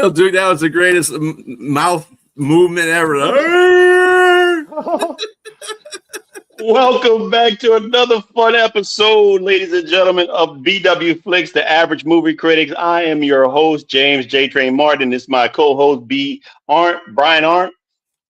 Yo, dude, that was the greatest mouth movement ever. Welcome back to another fun episode, ladies and gentlemen, of BW Flix, the average movie critics. I am your host, James J. Train Martin. This is my co-host, Brian Arndt,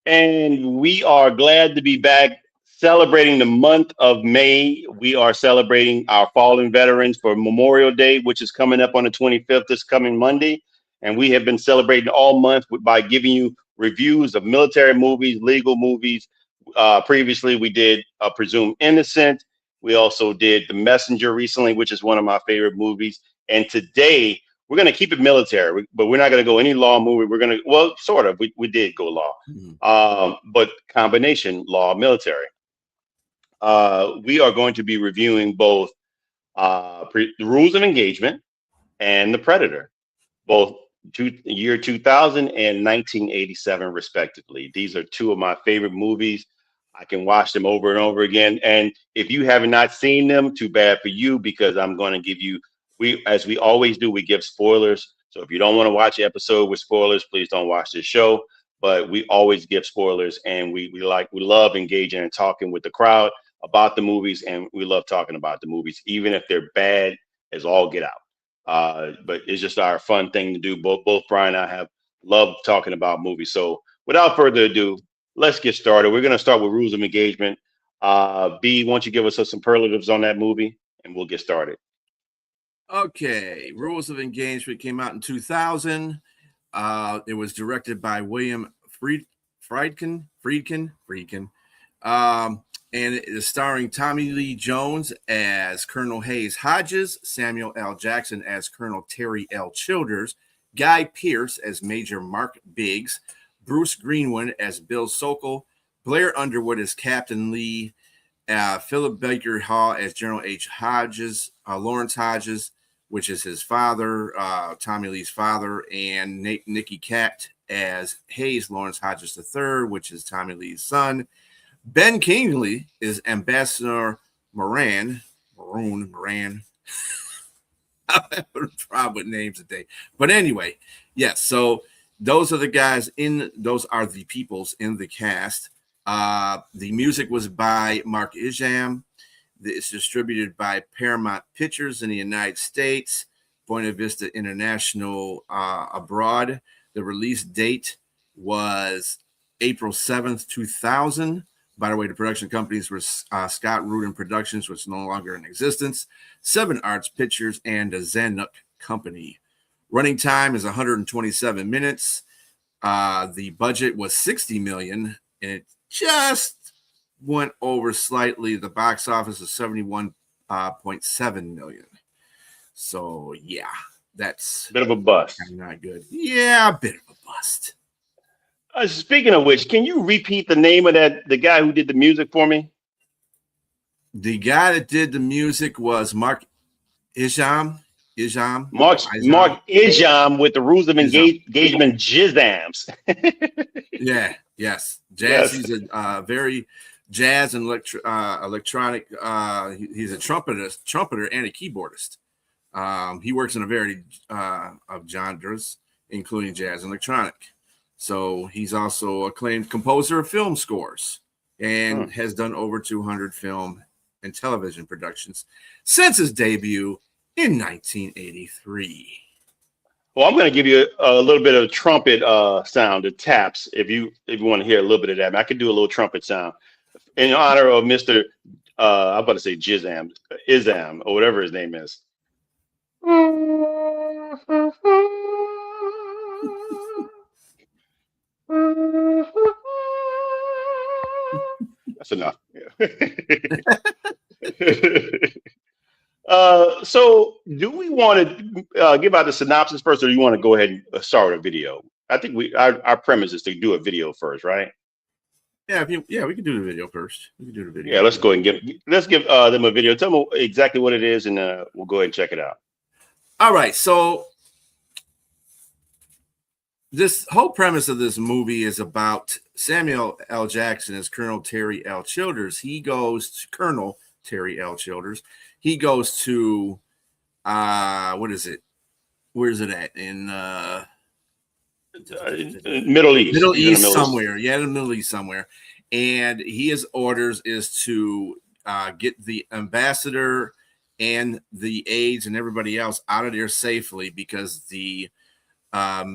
and we are glad to be back celebrating the month of May. We are celebrating our fallen veterans for Memorial Day, which is coming up on the 25th, this coming Monday. And we have been celebrating all month by giving you reviews of military movies, legal movies. Previously, we did Presumed Innocent. We also did The Messenger recently, which is one of my favorite movies. And today, we're going to keep it military, but we're not going to go any law movie. We're going to, well, sort of. We did go law, but combination law, military. We are going to be reviewing both the Rules of Engagement and The Predator, both year 2000 and 1987, respectively. These are two of my favorite movies. I can watch them over and over again. And if you have not seen them, too bad for you, because I'm going to give you, as we always do, we give spoilers. So if you don't want to watch the episode with spoilers, please don't watch this show. But we always give spoilers, and we love engaging and talking with the crowd about the movies, and we love talking about the movies, even if they're bad as all get out. But it's just our fun thing to do. Both Brian and I have loved talking about movies. So without further ado, let's get started. We're going to start with Rules of Engagement. B, why don't you give us some superlatives on that movie, and we'll get started. Okay, Rules of Engagement came out in 2000. It was directed by William Friedkin. And it is starring Tommy Lee Jones as Colonel Hayes Hodges, Samuel L. Jackson as Colonel Terry L. Childers, Guy Pearce as Major Mark Biggs, Bruce Greenwood as Bill Sokol, Blair Underwood as Captain Lee, Philip Baker Hall as General H. Hodges, Lawrence Hodges, which is his father, Tommy Lee's father, and Nicky Katt as Hayes Lawrence Hodges III, which is Tommy Lee's son. Ben Kingsley is Ambassador Moran. I'm having a problem with names today. But anyway, yes, so those are the guys those are the peoples in the cast. The music was by Mark Isham. It's distributed by Paramount Pictures in the United States, Buena Vista International abroad. The release date was April 7th, 2000. By the way, the production companies were Scott Rudin Productions, which is no longer in existence, Seven Arts Pictures, and the Zanuck Company. Running time is 127 minutes. The budget was $60 million, and it just went over slightly. The box office is $71.7 million. So, yeah, that's a bit of a bust. Not good. Yeah, a bit of a bust. Speaking of which, can you repeat the name of the guy who did the music for me? The guy that did the music was Mark Isham. Mark Isham with the Rules of Engagement Jizzams. Yes. Jazz. Yes. He's a very jazz and electronic. He's a trumpeter and a keyboardist. He works in a variety of genres, including jazz and electronic. So he's also acclaimed composer of film scores and has done over 200 film and television productions since his debut in 1983. Well, I'm going to give you a little bit of trumpet sound, the taps, if you want to hear a little bit of that. I could do a little trumpet sound in honor of Mr. I'm about to say Izam, or whatever his name is. That's enough. So do we want to give out the synopsis first, or do you want to go ahead and start a video? I think our premise is to do a video first, right? Yeah, we can do the video first. We can do the video. Yeah, let's go ahead and give them a video. Tell them exactly what it is, and we'll go ahead and check it out. All right, so this whole premise of this movie is about Samuel L. Jackson as Colonel Terry L. Childers. Colonel Terry L. Childers. He goes to what is it? Where is it at? In Middle East. Middle He's in the East somewhere. Yeah, in the Middle East somewhere. And his orders is to get the ambassador and the aides and everybody else out of there safely, because the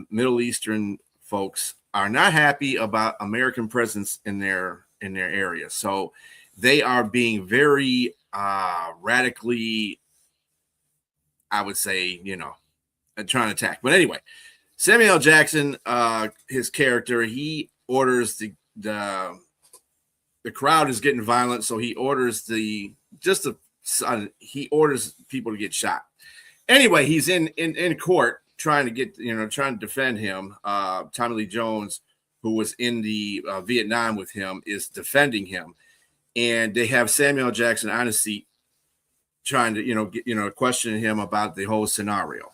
Middle Eastern folks are not happy about American presence in their area. So they are being very radically, I would say, trying to attack. But anyway, Samuel L. Jackson, his character, he orders the crowd is getting violent, so he orders he orders people to get shot. Anyway, he's in court trying to defend him. Tommy Lee Jones, who was in the Vietnam with him, is defending him, and they have Samuel L. Jackson on his seat trying to question him about the whole scenario.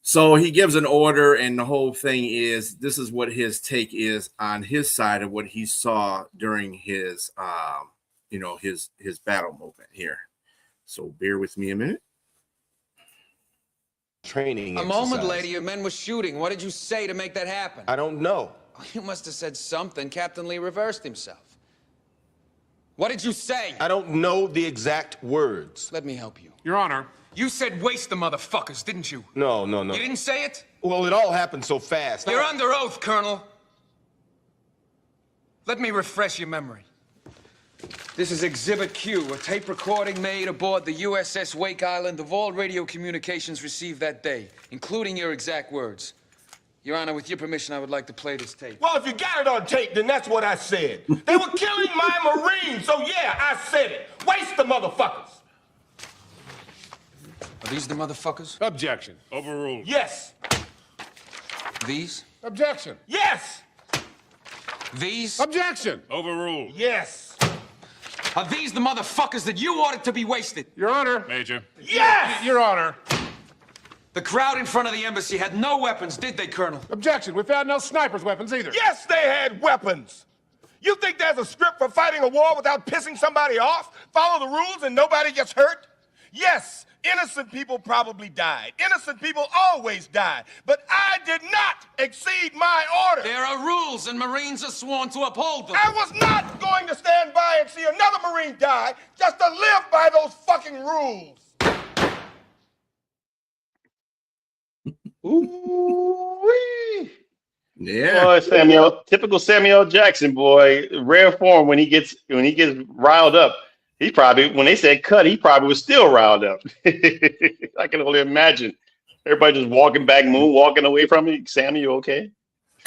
So he gives an order, and the whole thing is, this is what his take is on his side of what he saw during his his battle movement here. So bear with me a minute. Training a moment later, your men were shooting. What did you say to make that happen? I don't know. You must have said something. Captain Lee reversed himself. What did you say? I don't know the exact words. Let me help you. Your Honor. You said waste the motherfuckers, didn't you? No. You didn't say it? Well, it all happened so fast. You're under oath, Colonel. Let me refresh your memory. This is Exhibit Q, a tape recording made aboard the USS Wake Island of all radio communications received that day, including your exact words. Your Honor, with your permission, I would like to play this tape. Well, if you got it on tape, then that's what I said. They were killing my Marines, so yeah, I said it. Waste the motherfuckers. Are these the motherfuckers? Objection. Overruled. Yes. These? Objection. Yes. These? Objection. Overruled. Yes. Are these the motherfuckers that you ordered to be wasted? Your Honor. Major. Yes! Your Honor. The crowd in front of the embassy had no weapons, did they, Colonel? Objection. We found no sniper's weapons either. Yes, they had weapons. You think there's a script for fighting a war without pissing somebody off? Follow the rules and nobody gets hurt? Yes, innocent people probably died. Innocent people always die. But I did not exceed my order. There are rules, and Marines are sworn to uphold them. I was not going to stand by and see another Marine die just to live by those fucking rules. Ooh-wee. Yeah. Boy, typical Samuel Jackson, boy. Rare form when he gets riled up. He probably, when they said cut, he probably was still riled up. I can only imagine. Everybody just walking back, walking away from me. Sam, you okay?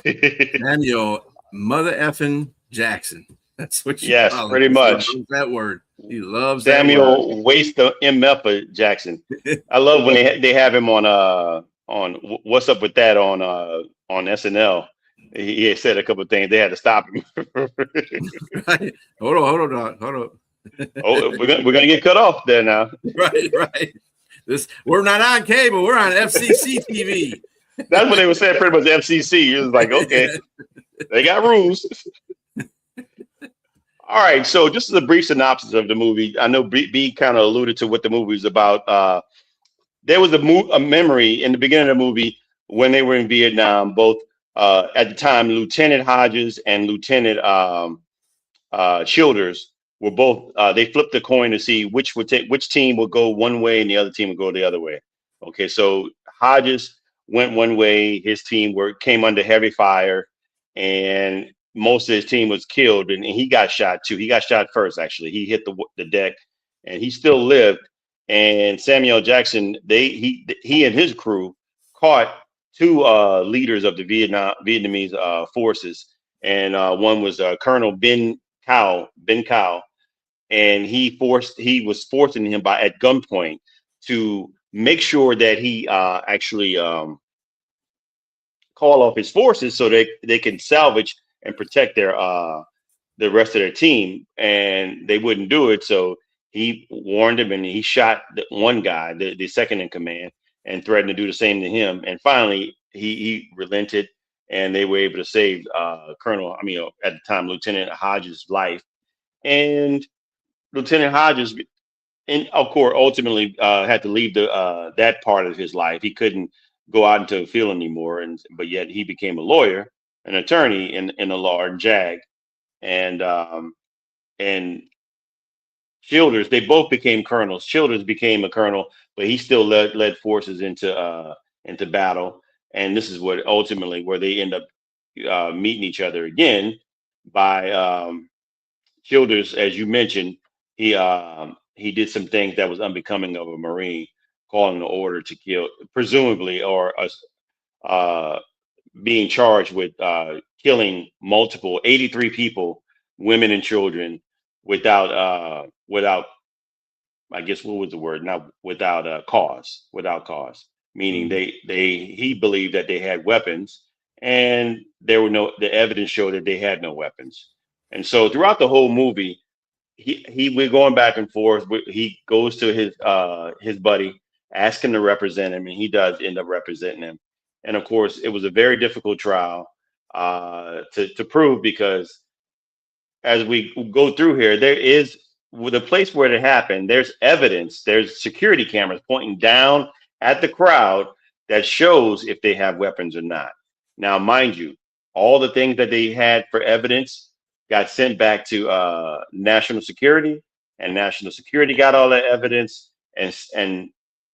Samuel mother effing Jackson. That's what you yes, pretty much. He loves that word. He loves Samuel that word. Waste the MF Jackson. I love when they have him on What's Up With That on SNL. He had said a couple of things. They had to stop him. Right. Hold on. Oh, we're gonna get cut off there now. Right. We're not on cable. We're on FCC TV. That's what they were saying. Pretty much FCC. It was like, okay, they got rules. All right. So just as a brief synopsis of the movie, I know B kind of alluded to what the movie was about. There was a memory in the beginning of the movie when they were in Vietnam. Both at the time, Lieutenant Hodges and Lieutenant Childers were both. They flipped the coin to see which team would go one way and the other team would go the other way. Okay, so Hodges went one way. His team came under heavy fire, and most of his team was killed, and he got shot too. He got shot first, actually. He hit the deck, and he still lived. And Samuel Jackson, he and his crew caught two leaders of the Vietnamese forces, and one was Colonel Ben Cao, and he was forcing him at gunpoint to make sure that he actually call off his forces so they can salvage and protect the rest of their team, and they wouldn't do it. So he warned him, and he shot one guy, the second in command, and threatened to do the same to him. And finally, he relented, and they were able to save at the time, Lieutenant Hodges' life. And Lieutenant Hodges, and of course, ultimately had to leave that part of his life. He couldn't go out into the field anymore, but yet he became a lawyer, an attorney in the law in JAG, and Childers, they both became colonels. Childers became a colonel, but he still led forces into battle. And this is what ultimately where they end up meeting each other again by Childers, as you mentioned, he did some things that was unbecoming of a Marine, calling the order to kill, presumably, or uh, being charged with killing multiple 83 people, women and children, without I guess what was the word? Not without without cause. Meaning Mhm. he believed that they had weapons, and there were no. The evidence showed that they had no weapons. And so throughout the whole movie, we're going back and forth. He goes to his buddy, asking to represent him, and he does end up representing him. And of course, it was a very difficult trial to prove because as we go through here, there is with the place where it happened, there's evidence, there's security cameras pointing down at the crowd that shows if they have weapons or not. Now, mind you, all the things that they had for evidence got sent back to national security, and national security got all that evidence and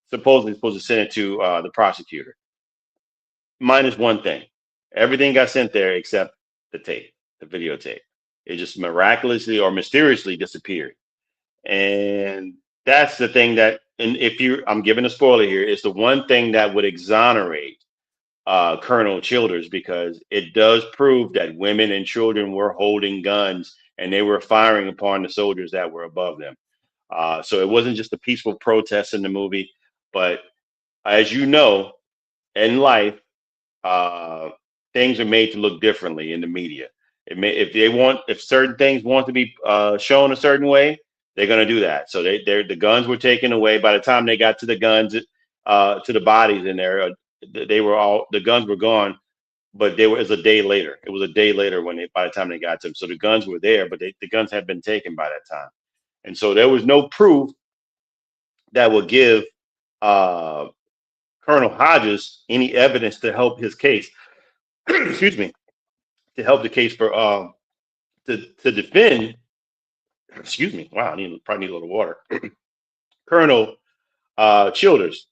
supposedly supposed to send it to the prosecutor. Minus one thing. Everything got sent there except the tape, the videotape. It just miraculously or mysteriously disappeared. And that's the thing that, and I'm giving a spoiler here, it's the one thing that would exonerate Colonel Childers because it does prove that women and children were holding guns and they were firing upon the soldiers that were above them. So it wasn't just a peaceful protest in the movie, but as you know, in life, uh, things are made to look differently in the media. If certain things want to be shown a certain way, they're going to do that. So the guns were taken away. By the time they got to the guns, to the bodies in there, the guns were gone. But it was a day later. It was a day later by the time they got to them. So the guns were there, but the guns had been taken by that time. And so there was no proof that would give uh, Colonel Hodges any evidence to help his case. Excuse me, to help the case for to defend. Excuse me. Wow, probably need a little water. Colonel Childers,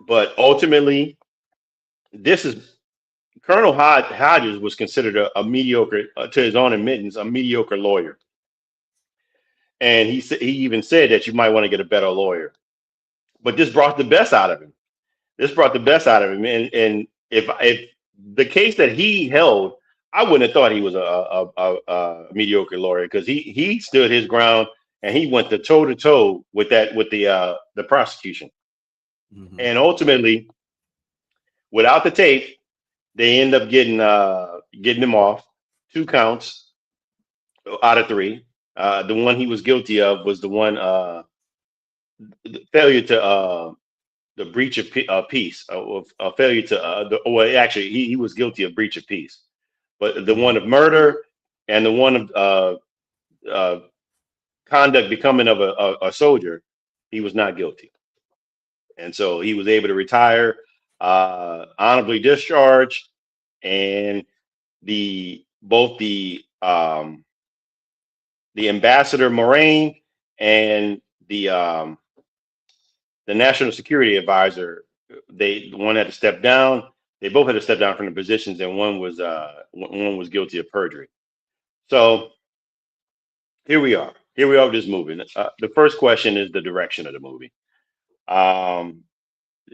but ultimately, this is Colonel Hodges was considered a mediocre, to his own admittance, a mediocre lawyer, and he even said that you might want to get a better lawyer. But this brought the best out of him. This brought the best out of him, and if the case that he held, I wouldn't have thought he was a mediocre lawyer because he stood his ground and he went toe to toe with the prosecution. Mhm. And ultimately, without the tape, they end up getting him off 2 counts out of 3. The one he was guilty of was the one failure to the breach of peace, a failure to well, actually, he was guilty of breach of peace, but the one Mhm. of murder and the one of uh, conduct becoming of a soldier, he was not guilty, and so he was able to retire, honorably discharged, and both the ambassador Moraine and the national security advisor, one had to step down. They both had to step down from the positions, and one was guilty of perjury. So here we are. Here we are with this movie. The first question is the direction of the movie. Um,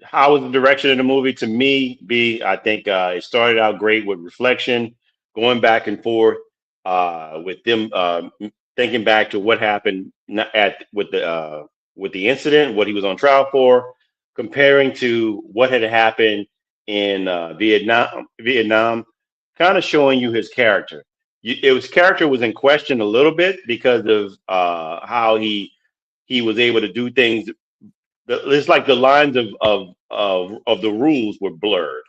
how was the direction of the movie? To me, I think it started out great with reflection, going back and forth with them thinking back to what happened with the incident, what he was on trial for, comparing to what had happened in Vietnam, kind of showing you his character. Character was in question a little bit because of how he was able to do things. It's like the lines of the rules were blurred.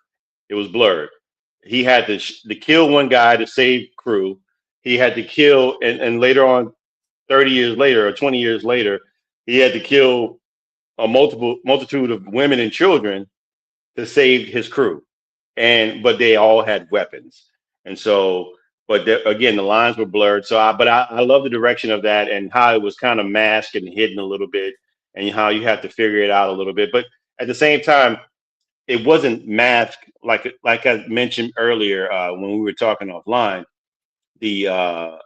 It was blurred. He had to kill one guy to save crew. He had to kill, and later on, 30 years later or 20 years later, he had to kill a multitude of women and children to save his crew, but they all had weapons, and so. But again, the lines were blurred. I love the direction of that and how it was kind of masked and hidden a little bit, and how you have to figure it out a little bit. But at the same time, it wasn't masked like I mentioned earlier when we were talking offline. The uh,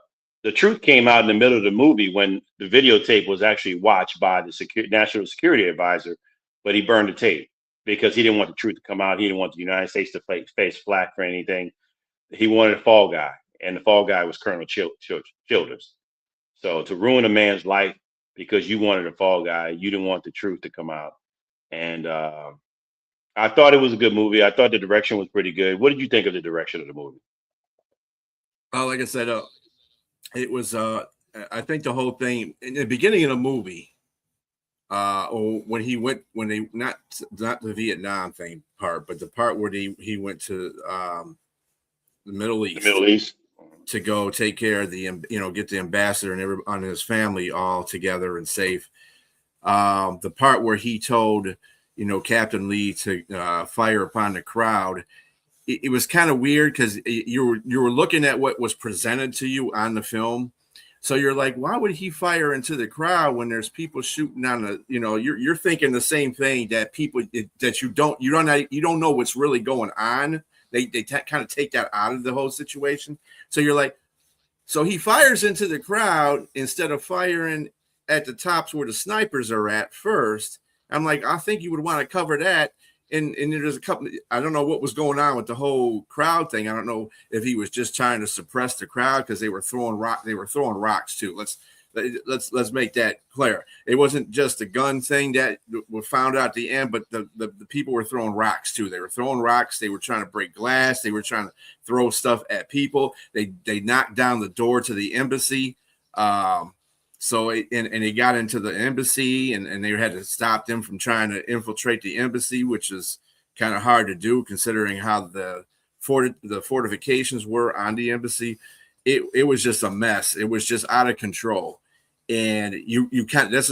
the truth came out in the middle of the movie when the videotape was actually watched by the national security advisor, but he burned the tape because he didn't want the truth to come out. He didn't want the United States to face flack for anything. He wanted a fall guy, and the fall guy was Colonel Childers. So to ruin a man's life because you wanted a fall guy, you didn't want the truth to come out. And I thought it was a good movie. I thought the direction was pretty good. What did you think of the direction of the movie? Like I said, it was. I think the whole thing in the beginning of the movie, or when they not the Vietnam thing part, but the part where he went to the Middle The East Middle East. to go take care of get the ambassador and everyone his family all together and safe. The part where he told Captain Lee to fire upon the crowd, it was kind of weird because you were looking at what was presented to you on the film, so you're like, why would he fire into the crowd when there's people shooting on the you're thinking the same thing, that people that you don't know what's really going on. They kind of take that out of the whole situation. So you're like, so he fires into the crowd instead of firing at the tops where the snipers are at first. I'm like, I think you would want to cover that. And there's a couple, I don't know what was going on with the whole crowd thing. I don't know if he was just trying to suppress the crowd because they were throwing rocks too. Let's make that clear. It wasn't just a gun thing that was found out at the end, but the people were throwing rocks too. They were throwing rocks. They were trying to break glass. They were trying to throw stuff at people. They knocked down the door to the embassy. So they got into the embassy and they had to stop them from trying to infiltrate the embassy, which is kind of hard to do considering how the fortifications were on the embassy. It was just a mess. It was just out of control. And you kind of, this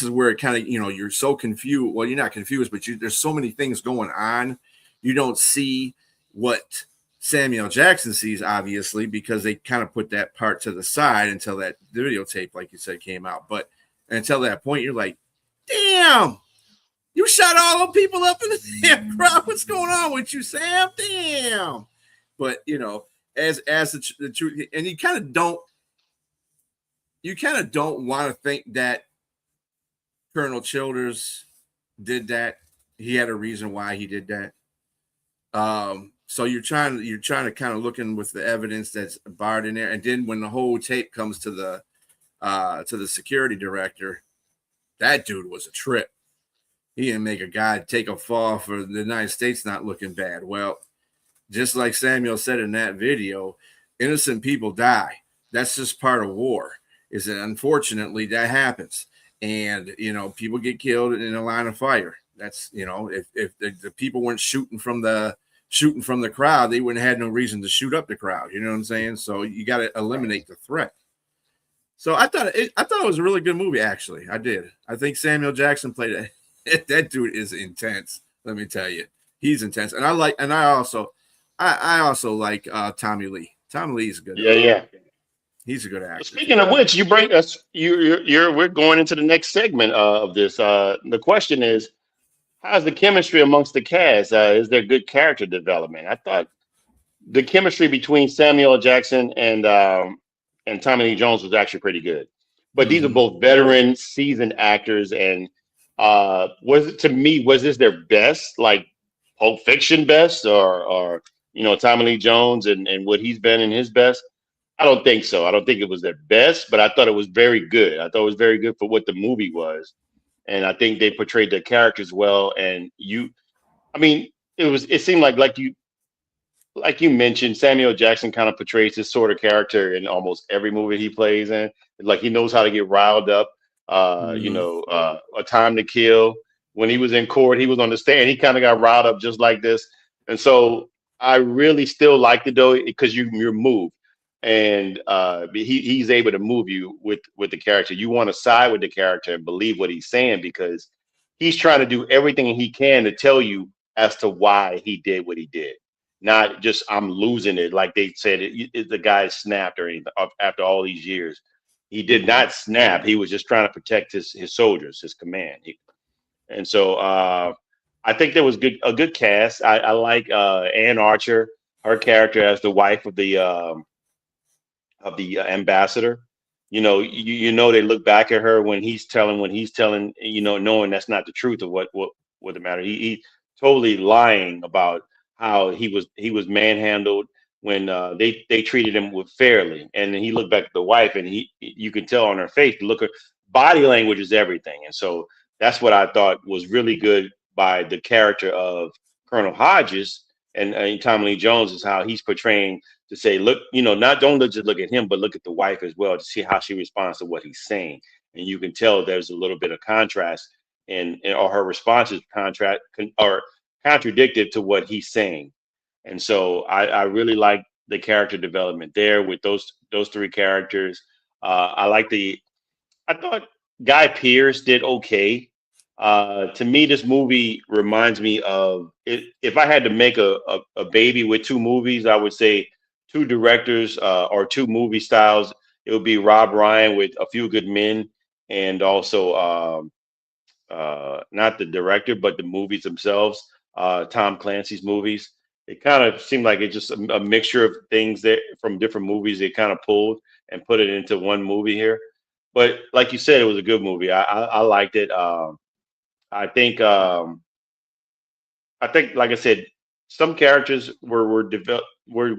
is where it kind of, you're so confused. Well, you're not confused, but there's so many things going on. You don't see what Samuel Jackson sees, obviously, because they kind of put that part to the side until that videotape, like you said, came out. But until that point, you're like, damn, you shot all the people up in the damn crowd. What's going on with you, Sam? Damn. But, as the truth, and you kind of don't want to think that Colonel Childers did that. He had a reason why he did that. So you're trying to kind of look in with the evidence that's barred in there, and then when the whole tape comes to the security director, that dude was a trip. He didn't make a guy take a fall for the United States not looking bad. Well, just like Samuel said in that video, innocent people die. That's just part of war. Is that unfortunately that happens, and people get killed in a line of fire. That's if the people weren't shooting from the crowd, they wouldn't have had no reason to shoot up the crowd. You know what I'm saying? So you got to eliminate the threat. So I thought it was a really good movie. Actually, I did. I think Samuel Jackson played it. That dude is intense. Let me tell you, he's intense. And I also like Tommy Lee. Tommy Lee's good. Yeah. He's a good actor. Speaking of which, you bring us. We're going into the next segment of this. The question is, how's the chemistry amongst the cast? Is there good character development? I thought the chemistry between Samuel Jackson and Tommy Lee Jones was actually pretty good. But these are both veteran, seasoned actors, and was this their best, like Pulp Fiction best, or Tommy Lee Jones and what he's been in his best? I don't think so. I don't think it was their best, but I thought it was very good. I thought it was very good for what the movie was. And I think they portrayed their characters well. And it seemed like you mentioned, Samuel Jackson kind of portrays this sort of character in almost every movie he plays in. Like he knows how to get riled up. A Time to Kill. When he was in court, he was on the stand. He kind of got riled up just like this. And so I really still liked it though, because you're moved. And he's able to move you with the character. You want to side with the character and believe what he's saying, because he's trying to do everything he can to tell you as to why he did what he did. Not just I'm losing it, like they said the guy snapped or anything after all these years. He did not snap. He was just trying to protect his soldiers, his command. And so I think there was a good cast. I like Ann Archer, her character as the wife of the ambassador. You know they look back at her when he's telling, knowing that's not the truth of what the matter. He totally lying about how he was manhandled when they treated him with fairly, and then he looked back at the wife, and you can tell on her face. Look, her body language is everything, and so that's what I thought was really good by the character of Colonel Hodges and Tommy Lee Jones is how he's portraying to say, look, not don't just look at him, but look at the wife as well to see how she responds to what he's saying. And you can tell there's a little bit of contrast or her response is or contradicted to what he's saying. And so I really like the character development there with those three characters. I thought Guy Pearce did okay. To me, this movie reminds me of it. If I had to make a baby with two movies, I would say two directors or two movie styles. It would be Rob Ryan with A Few Good Men, and also not the director, but the movies themselves, Tom Clancy's movies. It kind of seemed like it's just a mixture of things that from different movies they kind of pulled and put it into one movie here. But like you said, it was a good movie. I liked it. I think like I said, some characters were developed were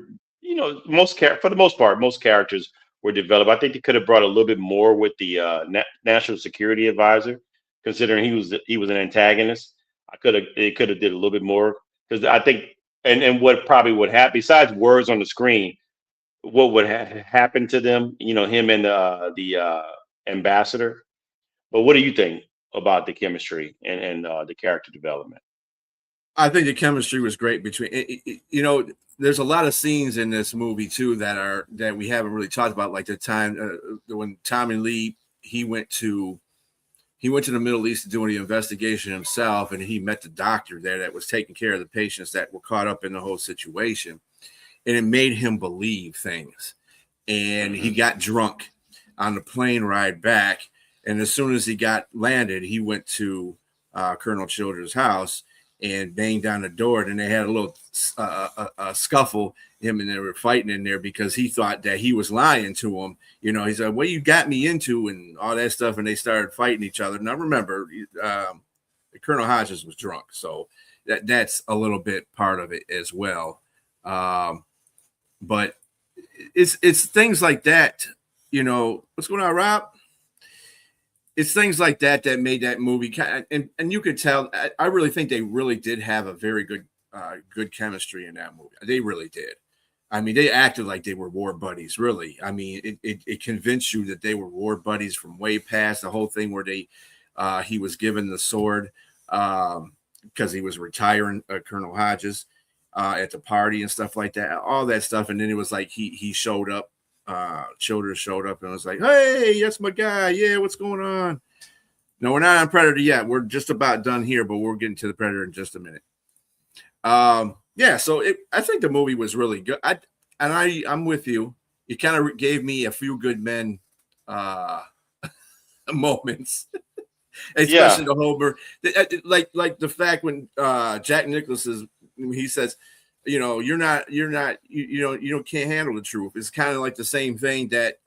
for the most part most characters were developed. I think they could have brought a little bit more with the national security advisor, considering he was an antagonist. They could have did a little bit more because I think and what probably would happen besides words on the screen, what would happen to them? Him and the ambassador. But what do you think about the chemistry and the character development? I think the chemistry was great between there's a lot of scenes in this movie too that we haven't really talked about, like the time when Tommy Lee he went to the Middle East to do the investigation himself, and he met the doctor there that was taking care of the patients that were caught up in the whole situation, and it made him believe things. And he got drunk on the plane ride back, and as soon as he got landed, he went to Colonel Childers' house and banged down the door. And they had a little a scuffle, him and they were fighting in there because he thought that he was lying to him. He said, "What you got me into?" and all that stuff. And they started fighting each other. Now, remember, Colonel Hodges was drunk. So that's a little bit part of it as well. But it's things like that. What's going on, Rob? It's things like that made that movie and you could tell. I really think they really did have a very good chemistry in that movie. They really did. I mean, they acted like they were war buddies. Really, I mean, it convinced you that they were war buddies from way past the whole thing where he was given the sword because he was retiring, Colonel Hodges, at the party and stuff like that. All that stuff, and then it was like he showed up. Childers showed up and was like, "Hey, that's my guy. Yeah, what's going on?" No, we're not on Predator yet. We're just about done here, but we're getting to the Predator in just a minute. Yeah, so I think the movie was really good. I'm with you. It kind of gave me A Few Good Men moments, especially the Homer, like the fact when Jack Nicklaus he says, you can't handle the truth. It's kind of like the same thing that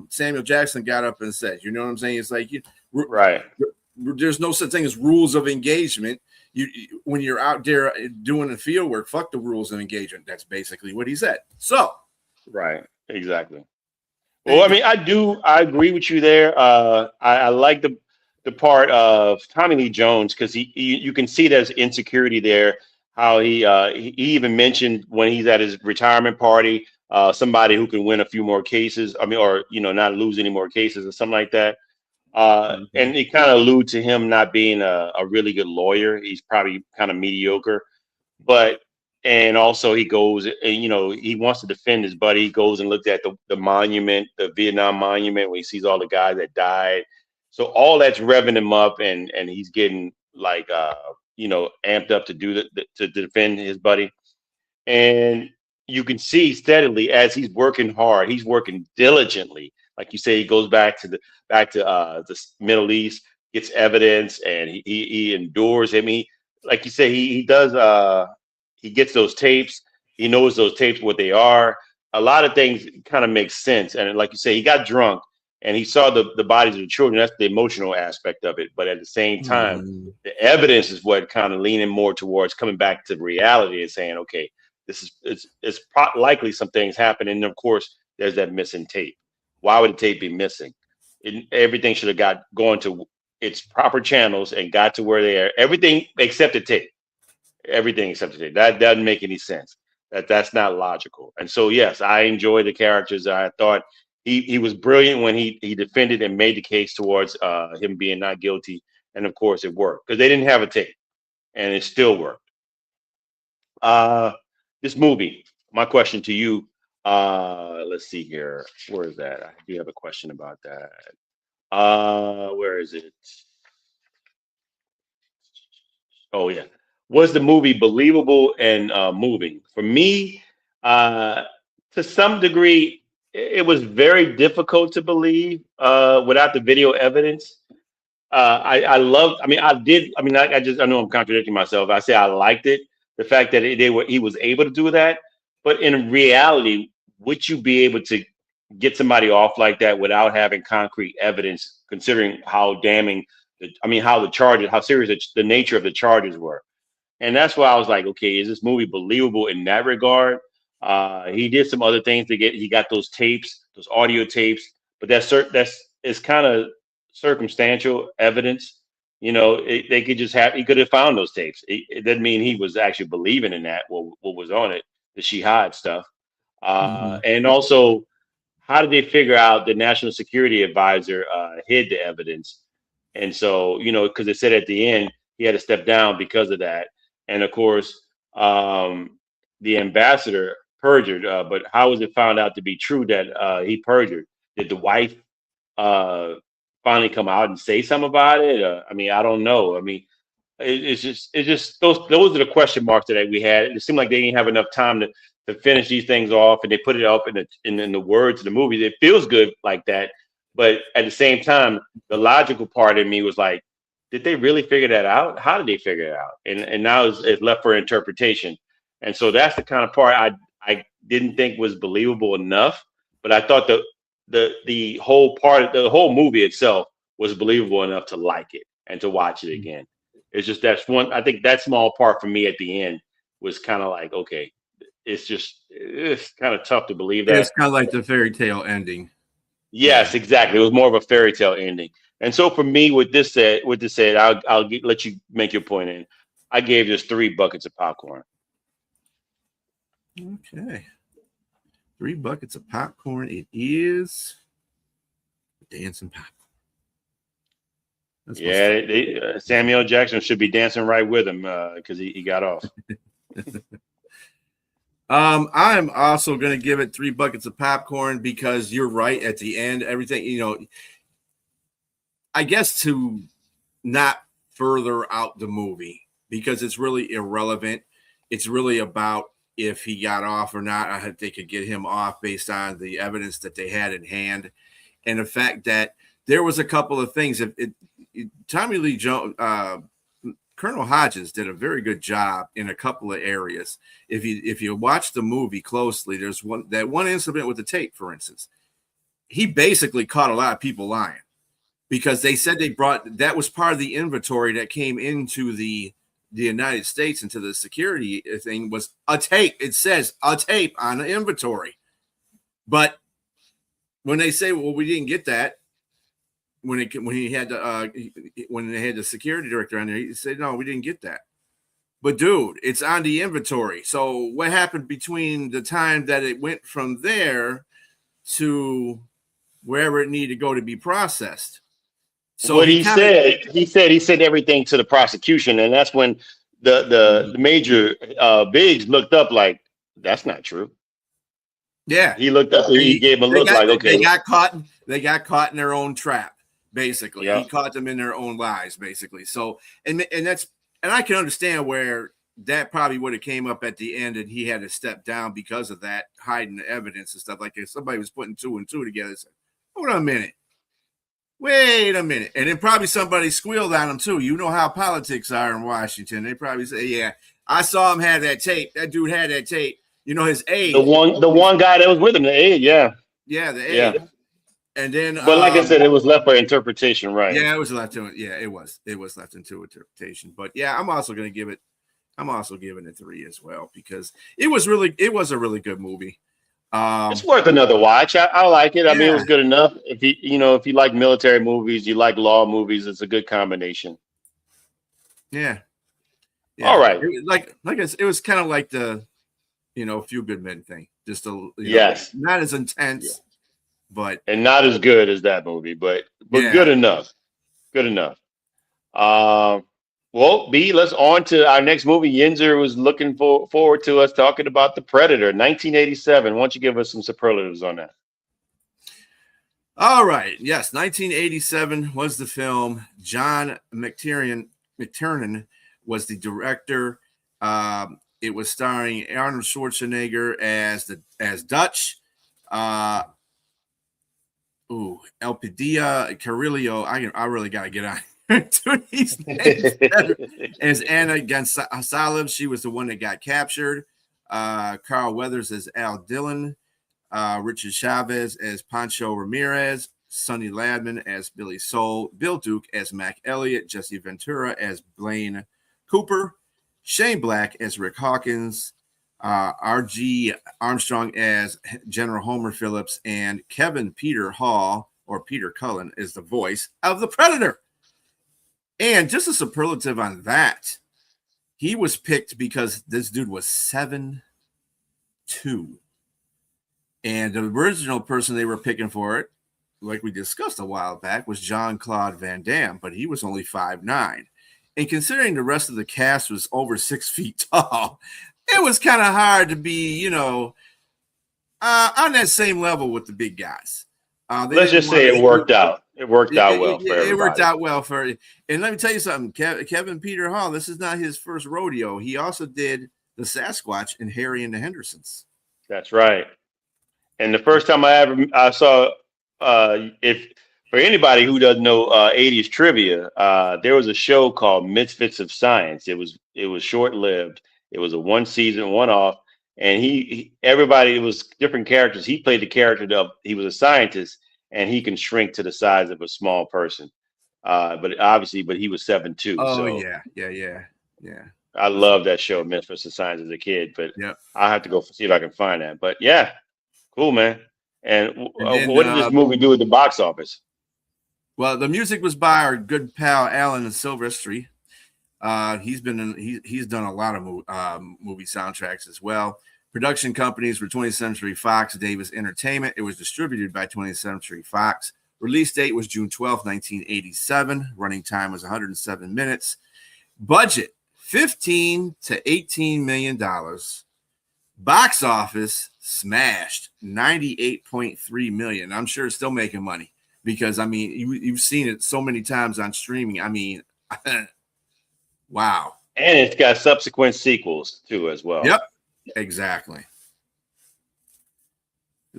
Samuel Jackson got up and said. You know what I'm saying? It's like Right. There's no such thing as rules of engagement. When you're out there doing the field work, fuck the rules of engagement. That's basically what he said. So, Right. Exactly. Well, I mean, I agree with you there. I like the part of Tommy Lee Jones because you can see there's insecurity there. How he even mentioned when he's at his retirement party, somebody who can win a few more cases. I mean, or not lose any more cases or something like that. And it kind of alludes to him not being a really good lawyer. He's probably kind of mediocre, and also he goes and he wants to defend his buddy. He goes and looks at the monument, the Vietnam monument, where he sees all the guys that died. So all that's revving him up, and he's getting like amped up to to defend his buddy. And you can see steadily as he's working hard, he's working diligently. Like you say, he goes back to the Middle East, gets evidence, and he endures. I mean, like you say, he does. He gets those tapes. He knows those tapes what they are. A lot of things kind of make sense. And like you say, he got drunk and he saw the bodies of the children. That's the emotional aspect of it. But at the same time, the evidence is what kind of leaning more towards coming back to reality and saying, okay, this is it's likely some things happen. And of course, there's that missing tape. Why would the tape be missing? Everything should have got going to its proper channels and got to where they are. Everything except the tape. Everything except the tape. That doesn't make any sense. That's not logical. And so, yes, I enjoy the characters. I thought he was brilliant when he defended and made the case towards him being not guilty. And of course, it worked because they didn't have a tape, and it still worked. This movie. My question to you. Let's see here. Where is that? I do have a question about that. Where is it? Oh yeah. Was the movie believable and moving? For me, to some degree, it was very difficult to believe without the video evidence. I loved. I mean, I did. I mean, I know I'm contradicting myself. I say I liked it. The fact that he was able to do that, but in reality, would you be able to get somebody off like that without having concrete evidence, considering how damning, how serious the nature of the charges were? And that's why I was like, okay, is this movie believable in that regard? He did some other things he got those tapes, those audio tapes, but it's kind of circumstantial evidence. He could have found those tapes. It doesn't mean he was actually believing in that, what was on it, the Shihad stuff. And also, how did they figure out the National Security Advisor hid the evidence? And so, because they said at the end he had to step down because of that. And of course, the ambassador perjured. But how was it found out to be true that he perjured? Did the wife finally come out and say something about it? I don't know. I mean, it's just those are the question marks that we had. It seemed like they didn't have enough time to finish these things off, and they put it up in the words of the movie. It feels good like that, but at the same time, the logical part of me was like, did they really figure that out? How did they figure it out? And now it's left for interpretation. And so that's the kind of part I didn't think was believable enough, but I thought the whole movie itself was believable enough to like it and to watch it again. It's just I think that small part for me at the end was kind of like, okay, it's kind of tough to believe that. It's kind of like the fairy tale ending. Yes, exactly. It was more of a fairy tale ending. And so for me, with this said, I'll let you make your point in. I gave this 3 buckets of popcorn. Okay. 3 buckets of popcorn. It is dancing popcorn. Samuel Jackson should be dancing right with him because he got off. I'm also going to give it 3 buckets of popcorn because you're right at the end. Everything, I guess to not further out the movie because it's really irrelevant. It's really about if he got off or not. I think they could get him off based on the evidence that they had in hand and the fact that there was a couple of things. Tommy Lee Jones, Colonel Hodges did a very good job in a couple of areas. If you watch the movie closely, there's one incident with the tape, for instance. He basically caught a lot of people lying because they said that was part of the inventory that came into the United States into the security thing was a tape. It says a tape on the inventory. But when they say, well, we didn't get that, when they had the security director on there, he said, no, we didn't get that. But dude, it's on the inventory. So what happened between the time that it went from there to wherever it needed to go to be processed? So what he said everything to the prosecution, and that's when the major Biggs looked up like, that's not true. Yeah, he looked up. He gave him a look like, okay, they got caught in their own trap. Basically, yeah. He caught them in their own lies. Basically, so and that's and I can understand where that probably would have came up at the end, and he had to step down because of that, hiding the evidence and stuff like that. Somebody was putting 2 and 2 together. And said, hold on a minute. Wait a minute. And then probably somebody squealed on him too. You know how politics are in Washington. They probably say, yeah, I saw him have that tape. That dude had that tape. You know, his aide. The one guy that was with him, the aide, yeah. Yeah, the aide. Yeah. And then But like I said, it was left for interpretation, right? Yeah, it was left to it. Yeah, it was. It was left into interpretation. But yeah, I'm also giving it 3 as well, because it was a really good movie. It's worth another watch. I like it. I mean, it was Yeah. good enough. If you like military movies, you like law movies, it's a good combination. Yeah. All right. It was kind of like the, Few Good Men thing. Just Yes. not as intense, but And not as good as that movie, but Yeah. good enough. Good enough. Well, B, let's on to our next movie. Yinzer was looking forward to us talking about The Predator, 1987. Why don't you give us some superlatives on that? All right. Yes, 1987 was the film. John McTiernan was the director. It was starring Arnold Schwarzenegger as Dutch. Elpidia Carrillo. I really gotta get on to these names. As Anna Gonsalves, she was the one that got captured. Carl Weathers as Al Dillon. Richard Chavez as Pancho Ramirez, Sonny Ladman as Billy Soul, Bill Duke as Mac Elliott, Jesse Ventura as Blaine Cooper, Shane Black as Rick Hawkins, R.G. Armstrong as General Homer Phillips, and Kevin Peter Hall, or Peter Cullen, is the voice of the Predator. And just a superlative on that, he was picked because this dude was 7'2". And the original person they were picking for it, like we discussed a while back, was Jean-Claude Van Damme, but he was only 5'9". And considering the rest of the cast was over 6 feet tall, it was kind of hard to be, on that same level with the big guys. Let's just say it worked out. It worked out well for everybody. It worked out well for it. And let me tell you something, Kevin Peter Hall, this is not his first rodeo. He also did the Sasquatch in Harry and the Hendersons. That's right. And the first time I saw, if for anybody who doesn't know 80s trivia, there was a show called Misfits of Science. It was short-lived. It was a 1-season, one-off, and everybody, it was different characters. He played the character he was a scientist, and he can shrink to the size of a small person. But he was 7'2". Oh, so yeah. I love that show, Misfits of Science, as a kid. But yeah, I'll have to go see if I can find that. But yeah. Cool, man. And then, what did this movie do at the box office? Well, the music was by our good pal Alan Silvestri. He's done a lot of movie soundtracks as well. Production companies were 20th Century Fox, Davis Entertainment. It was distributed by 20th Century Fox. Release date was June 12, 1987. Running time was 107 minutes. Budget $15 to $18 million. Box office smashed $98.3 million. I'm sure it's still making money because you've seen it so many times on streaming. Wow. And it's got subsequent sequels too, as well. Yep, exactly.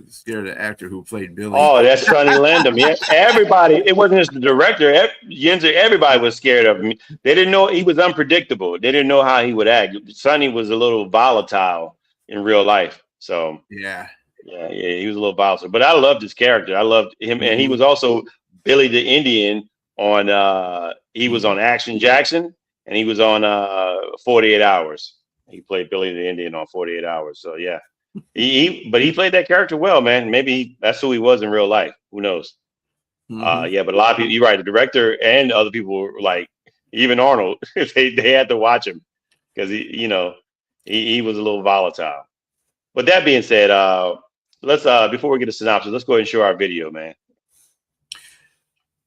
Scared the actor who played Billy. Oh, that's Sonny Landham. Yeah, everybody. It wasn't just the director. Yinzer, everybody was scared of him. They didn't know he was unpredictable. They didn't know how he would act. Sonny was a little volatile in real life. So yeah, he was a little volatile. But I loved his character. I loved him, and he was also Billy the Indian on. He was on Action Jackson, and he was on 48 Hours. He played Billy the Indian on 48 Hours. So yeah. But he played that character well, man. Maybe that's who he was in real life. Who knows? Mm-hmm. But a lot of people, you're right. The director and other people were like, even Arnold, they had to watch him because he was a little volatile. But that being said, let's before we get a synopsis, let's go ahead and show our video, man.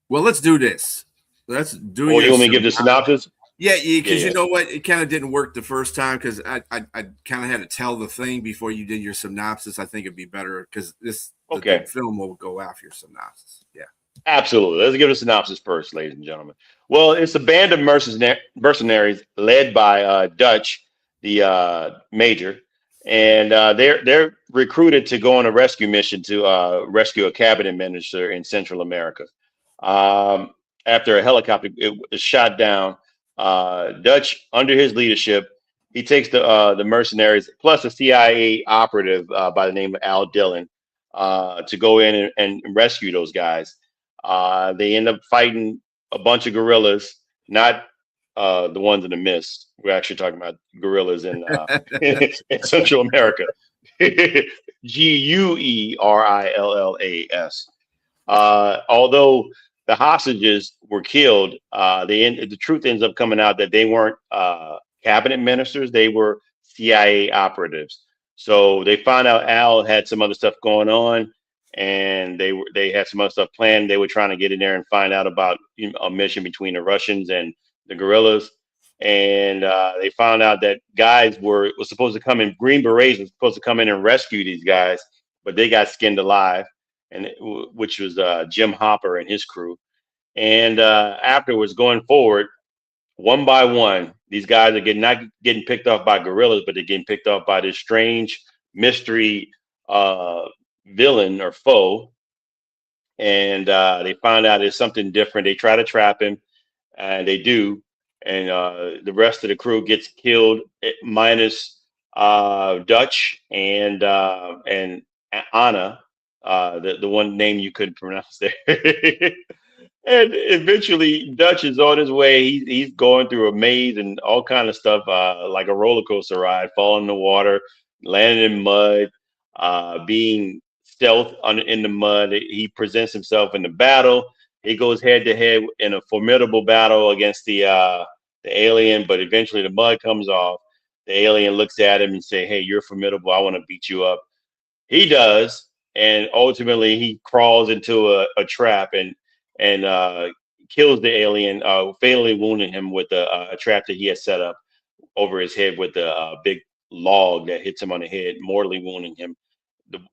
Well, let's do this. Let's do. Oh, you want me to give the synopsis? Yeah, because you know what, it kind of didn't work the first time because I kind of had to tell the thing before you did your synopsis. I think it'd be better because the film will go after your synopsis. Yeah. Absolutely. Let's give a synopsis first, ladies and gentlemen. Well, it's a band of mercenaries led by Dutch, the major, and they're recruited to go on a rescue mission to rescue a cabinet minister in Central America. Um, After a helicopter it was shot down, Dutch, under his leadership, he takes the mercenaries plus a CIA operative by the name of Al Dillon to go in and rescue those guys. They end up fighting a bunch of gorillas, not the ones in the mist. We're actually talking about gorillas in in Central America. Guerrillas. Although the hostages were killed, the truth ends up coming out that they weren't cabinet ministers; they were CIA operatives. So they found out Al had some other stuff going on, and they had some other stuff planned. They were trying to get in there and find out about a mission between the Russians and the guerrillas. And they found out that guys was supposed to come in. Green Berets was supposed to come in and rescue these guys, but they got skinned alive, and which was Jim Hopper and his crew. And afterwards, going forward, one by one, these guys are not getting picked off by gorillas, but they're getting picked off by this strange mystery villain or foe. And they find out it's something different. They try to trap him, and they do. And the rest of the crew gets killed, minus Dutch and Anna, the one name you couldn't pronounce there. And eventually, Dutch is on his way. He's going through a maze and all kind of stuff, like a roller coaster ride, falling in the water, landing in mud, being stealth in the mud. He presents himself in the battle. He goes head to head in a formidable battle against the alien, but eventually the mud comes off. The alien looks at him and say, "Hey, you're formidable. I want to beat you up." He does, and ultimately he crawls into a trap and kills the alien, fatally wounding him with a trap that he had set up over his head with a big log that hits him on the head, mortally wounding him.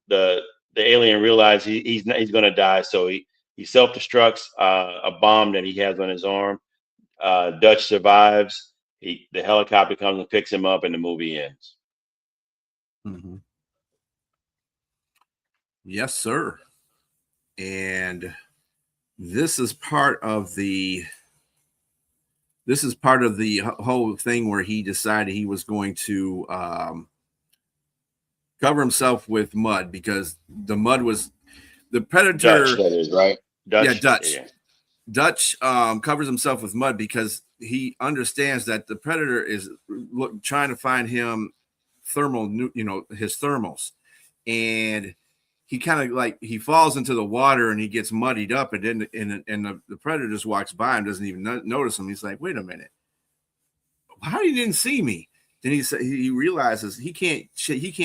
The alien realizes he's going to die, so he self-destructs a bomb that he has on his arm. Dutch survives. The helicopter comes and picks him up, and the movie ends. Mm-hmm. Yes, sir. And this is part of the whole thing where he decided he was going to cover himself with mud, because the mud was the predator. Dutch, that is, right? Dutch? Yeah, Dutch. Yeah. Dutch covers himself with mud because he understands that the predator is trying to find him his thermals, and he kind of he falls into the water and he gets muddied up, and then the predator just walks by and doesn't even notice him. He's like, "Wait a minute, how you didn't see me?" Then he realizes he can't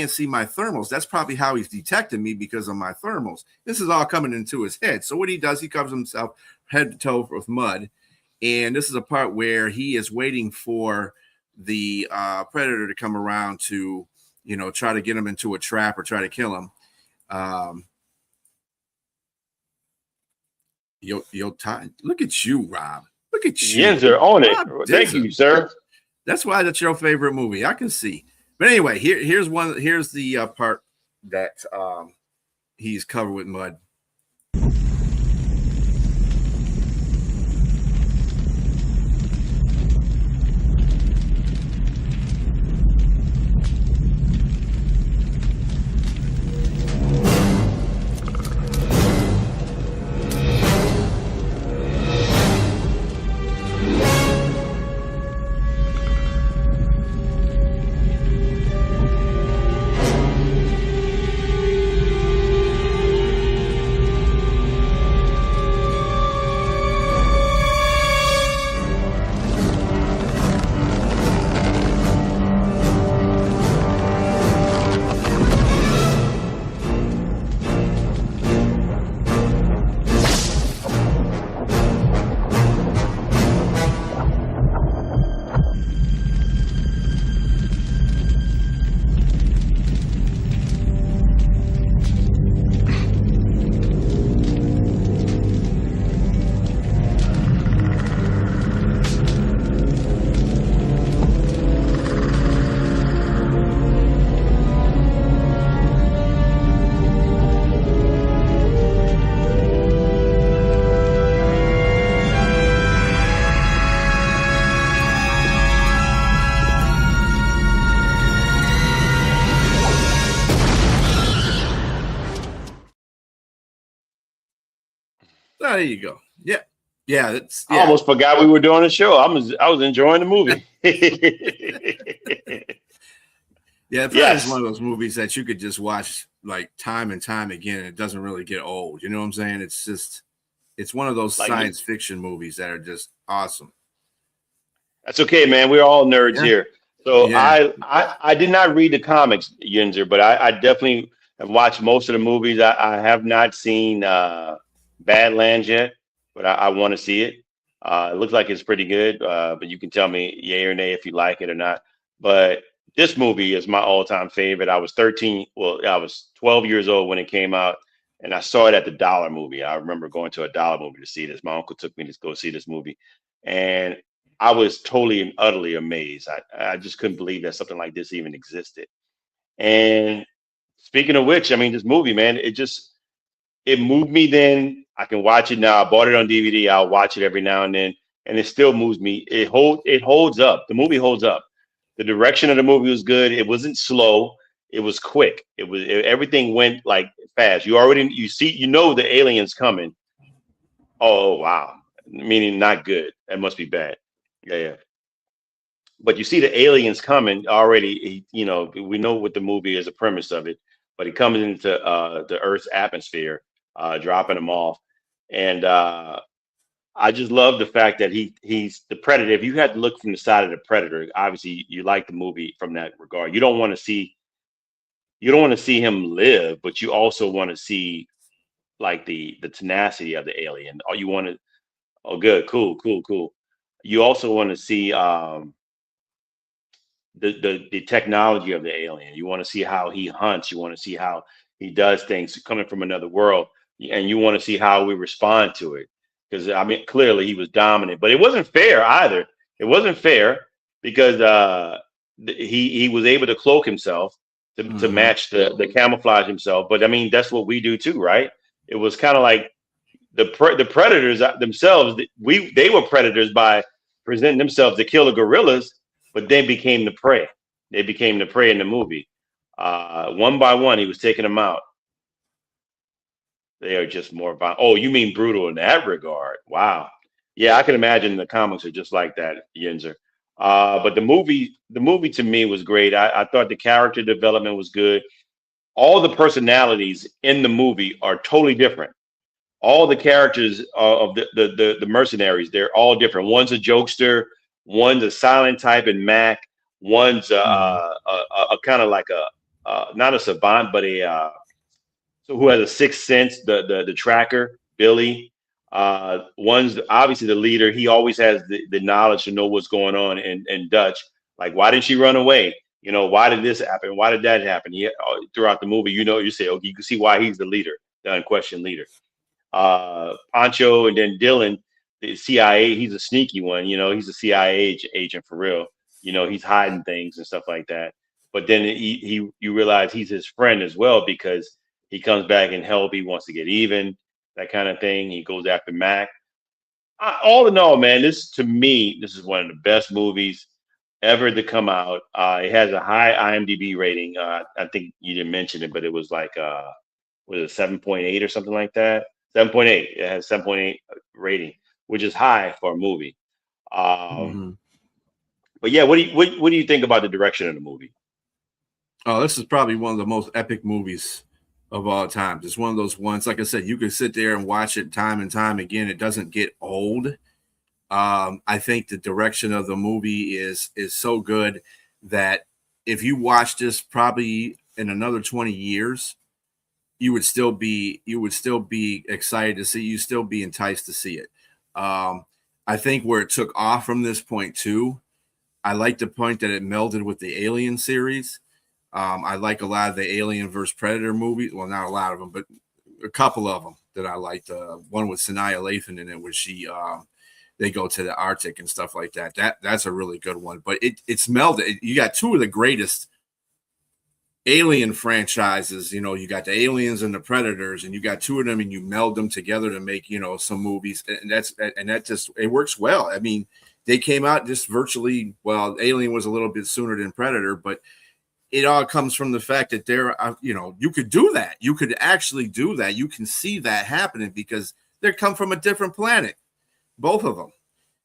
see my thermals. That's probably how he's detected me, because of my thermals. This is all coming into his head. So what he does, he covers himself head to toe with mud, and this is a part where he is waiting for the predator to come around to try to get him into a trap or try to kill him. Time. Look at you, Rob. Look at you. Yes, sir. On it. Thank you, sir. That's why that's your favorite movie. I can see. But anyway, here's the part that he's covered with mud. there you go. Yeah. Yeah. That's I yeah. almost forgot we were doing a show. I was enjoying the movie. Yeah, it probably is Yes. one of those movies that you could just watch like time and time again, and it doesn't really get old. You know what I'm saying? It's one of those Like science fiction movies that are just awesome. that's okay, man. We're all nerds Yeah. here. So Yeah. I did not read the comics, Yinzer, but I definitely have watched most of the movies. I have not seen Badlands yet, but I want to see it. It looks like it's pretty good, but you can tell me yay or nay if you like it or not. But this movie is my all-time favorite. I was 13, well, I was 12 years old when it came out, and I saw it at the Dollar Movie. I remember going to a Dollar Movie to see this. My uncle took me to go see this movie, and I was totally and utterly amazed. I just couldn't believe that something like this even existed. And speaking of which, I mean, this movie, man, it moved me then. I can watch it now. I bought it on DVD. I'll watch it every now and then, and it still moves me. It holds up. The movie holds up. The direction of the movie was good. It wasn't slow. It was quick. Everything went like fast. You know the aliens coming. Oh wow. Meaning not good. That must be bad. Yeah, yeah. But you see the aliens coming already. We know what the movie is, the premise of it, but he comes into the Earth's atmosphere, dropping them off. And I just love the fact that he's the predator. If you had to look from the side of the predator, obviously you like the movie from that regard. You don't want to see him live, but you also want to see like the tenacity of the alien. Or you want to, oh, good, cool, cool, cool. You also want to see the technology of the alien. You want to see how he hunts. You want to see how he does things coming from another world, and you want to see how we respond to it. Because I mean, clearly he was dominant, but it wasn't fair either. It wasn't fair because he was able to cloak himself to Mm-hmm. match the camouflage himself. But I mean, that's what we do too, right? It was kind of like the predators themselves. They were predators by presenting themselves to kill the gorillas, but they became the prey. They became the prey in the movie. One by one, he was taking them out. They are just more violent. Oh, you mean brutal in that regard? Wow. Yeah, I can imagine the comics are just like that, Yinzer. But the movie to me was great. I thought the character development was good. All the personalities in the movie are totally different. All the characters of the mercenaries, they're all different. One's a jokester, one's a silent type in Mac, one's Mm-hmm. a kind of like a not a savant, but a so who has a sixth sense, the tracker, Billy. One's obviously the leader. He always has the knowledge to know what's going on in Dutch. Like, why did she run away? Why did this happen? Why did that happen? Throughout the movie, you say, okay, you can see why he's the leader, the unquestioned leader. Pancho, and then Dylan, the CIA. He's a sneaky one. He's a CIA agent for real. He's hiding things and stuff like that. But then you realize he's his friend as well because he comes back and help. He wants to get even, that kind of thing. He goes after Mac. All in all, man, to me, this is one of the best movies ever to come out. It has a high IMDb rating. I think you didn't mention it, but it was like was it 7.8 or something like that? 7.8. It has 7.8 rating, which is high for a movie. Um, Mm-hmm. but yeah, what do you think about the direction of the movie? Oh, this is probably one of the most epic movies of all time. It's one of those ones, like I said, you can sit there and watch it time and time again. It doesn't get old. I think the direction of the movie is so good that if you watch this probably in another 20 years, you would still be excited to see, you still be enticed to see it. I think where it took off from this point too, I like the point that it melded with the Alien series. I like a lot of the Alien versus Predator movies. Well, not a lot of them, but a couple of them that I liked. One with Sanaa Lathan in it, where they go to the Arctic and stuff like that. That's a really good one. But it's melded. You got two of the greatest Alien franchises. You got the Aliens and the Predators, and you got two of them, and you meld them together to make some movies, and that just it works well. I mean, they came out just virtually. Well, Alien was a little bit sooner than Predator, but it all comes from the fact that you could do that. You could actually do that. You can see that happening because They come from a different planet, both of them.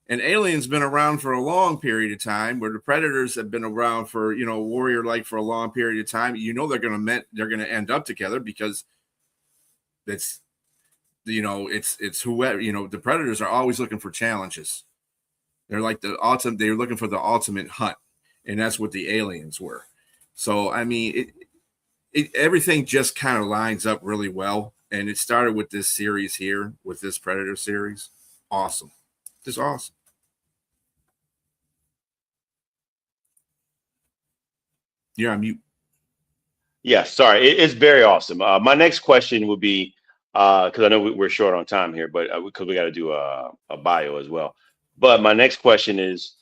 And Alien's been around for a long period of time, where the Predators have been around for, Warrior like for a long period of time. They're gonna end up together because it's whoever, the Predators are always looking for challenges. They're like they're looking for the ultimate hunt, and that's what the Aliens were. So I mean, everything just kind of lines up really well, and it started with this series here, with this Predator series. Awesome, just awesome. You're on mute. Yeah, sorry. It's very awesome. My next question would be, because I know we're short on time here, but because we got to do a bio as well. But my next question is,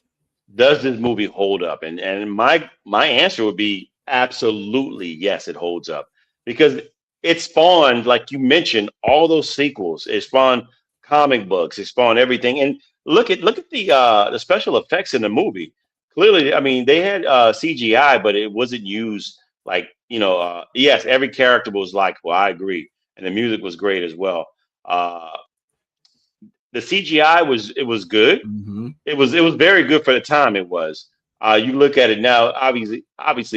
does this movie hold up? And my answer would be absolutely yes, it holds up, because it spawned, like you mentioned, all those sequels. It spawned comic books. It spawned everything. And look at the special effects in the movie. Clearly, I mean, they had CGI, but it wasn't used like, yes, every character was like, well, I agree. And the music was great as well. The CGI was good. Mm-hmm. It was very good for the time it was. You look at it now, obviously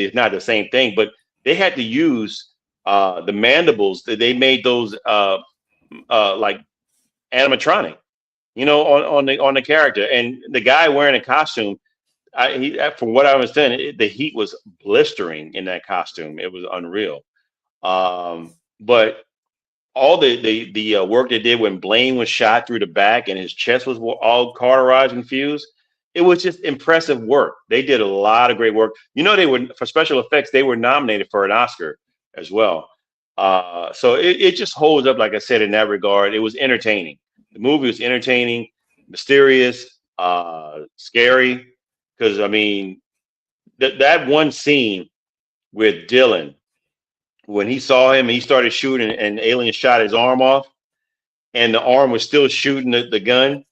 it's not the same thing, but they had to use the mandibles. They made those like animatronic, on the character. And the guy wearing a costume, from what I understand, the heat was blistering in that costume. It was unreal. But all the work they did when Blaine was shot through the back and his chest was all cauterized and fused, it was just impressive work. They did a lot of great work. They were, for special effects, they were nominated for an Oscar as well. So it just holds up, like I said, in that regard. It was entertaining. The movie was entertaining, mysterious, scary. Because, I mean, that one scene with Dylan, when he saw him and he started shooting and Alien shot his arm off and the arm was still shooting the gun.